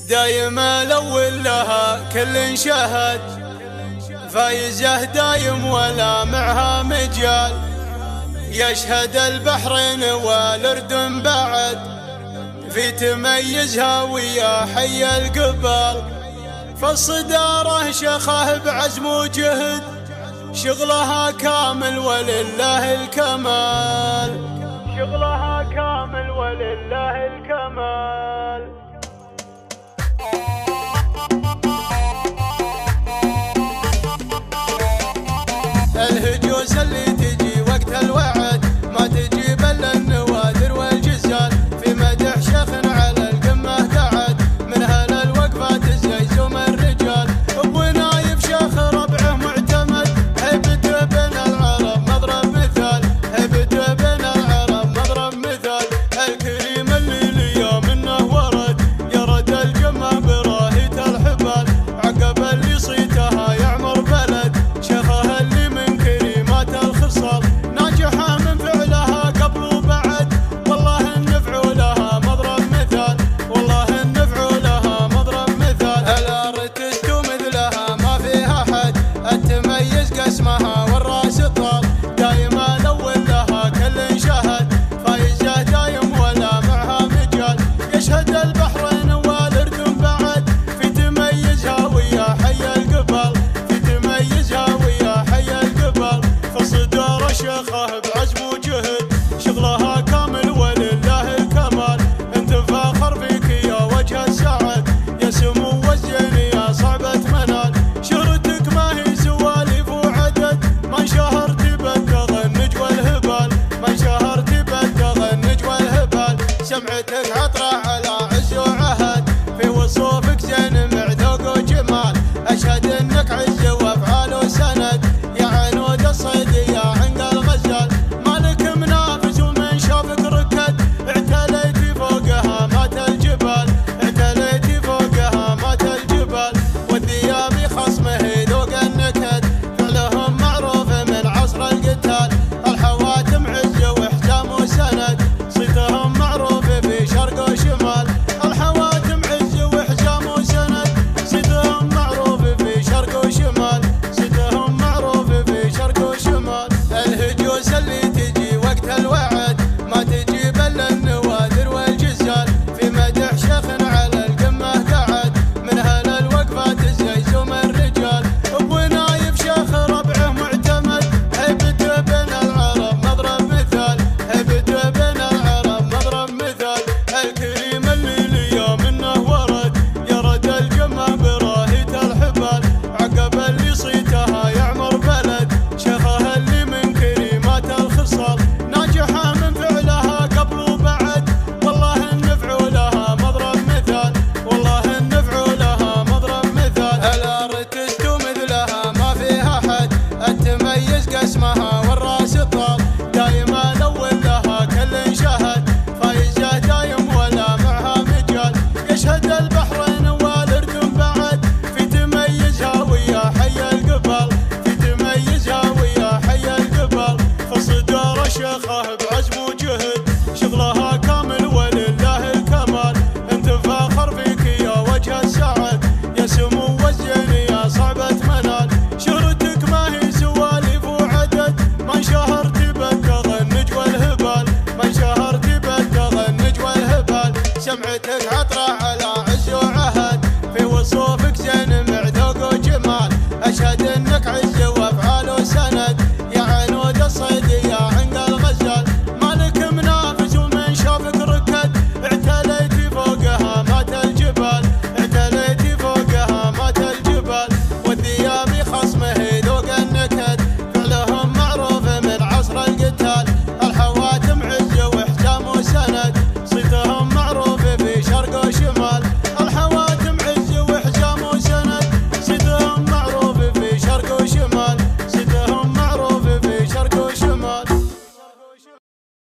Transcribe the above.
دايم الأول لها كل شهد، فايزه دايم ولا معها مجال. يشهد البحرين والأردن بعد في تميزها ويا حي القبال. فالصدارة شخه بعزم وجهد، شغلها كامل ولله الكمال. شغلها كامل ولله الكمال. الهجوس اللي تجي وقت الوعد ما تجي بل النوادر والجزال. في مدح شيخ على القمة قعد، من هل الوقفات الزيزوم الرجال. ابو نايف شيخ ربعه معتمد، هيبته بين العرب مضرب مثال. هيبته بين العرب مضرب مثال. الكريم اللي ليا منه ورد، يرد الجمة براهية الحبال. عقب اللي صيتها يعمر بلد، شيخها اللي ناجحة من فعلها قبل وبعد. والله النفع لها مضرب مثال، والله النفع لها مضرب مثال. الارتست مثلها ما فيها حد، التميز قسمها والراس طال. دايما الاول لها كل شهد، فايزه دايم ولا معها مجال. يشهد البحرين والأردن بعد في تميزها ويا حي القبال. في تميزها ويا حي القبال. فالصدارة شيخه بعزم وجهد، شغلها كامل ولله الكمال. انت فاخر فيك يا وجه السعد، يا سمو والزين يا صعبة منال. شهرتك ما هي سواليف وعدد، ما انشهرت بتغى النج والهبال. ما انشهرت بتغى النج والهبال. سمعتك عطرة على عز وعهد، في وصوفك زين معذوق وجمال. اشهد انك عز وافعال وسند، يا عنود الصيد يا عند الغزال. مالك منافس ومن شافك ركد، اعتليتي فوقها مات الجبال. اعتليتي فوقها مات الجبال. والثياب خصمه ذوق النكد، فعلهم معروف من عصر القتال. الحواتم عز وحزام وسند، صيتهم معروف في شرق وشمال. الحواتم عز وحزام وسند، صيتهم معروف في شرق وشمال. صيتهم معروف في شرق وشمال. الهجوس اللي تجي وقت الوعد ما تجي بل النوادر والجزال. في مدح شيخ على القمة قعد، من هل الوقفات الزيزوم الرجال. ابو نايف شيخ ربعه معتمد، هيبته بين العرب مضرب مثال. هيبته بين العرب مضرب مثال. الكريم اللي ليا منه ورد، يرد الجمة براهية الحبال. عقب اللي صيتها يعمر بلد، شيخها اللي من كريمات الخصال. ناجحة من فعلها قبل وبعد، والله النفع لها مضرب مثال. والله النفع لها مضرب مثال. الارتست مثلها ما فيها حد، التميز قسمها والراس طال. دايما الاول لها كل شهد، فايزه دايم ولا معها مجال. يشهد البحرين والأردن بعد في تميزها ويا حي القبال. في تميزها ويا حي القبال. فالصدارة شيخه بعزم وجهد، شغلها كامل ولله الكمال. انت فاخر فيك يا وجه السعد، يا سمو والزين يا صعبة منال. شهرتك ما هي سواليف وعدد، ما انشهرت بتغى النج والهبال. ما انشهرت بتغى النج والهبال. سمعتك عطرة على عز وعهد، في وصوفك زين معذوق وجمال. اشهد انك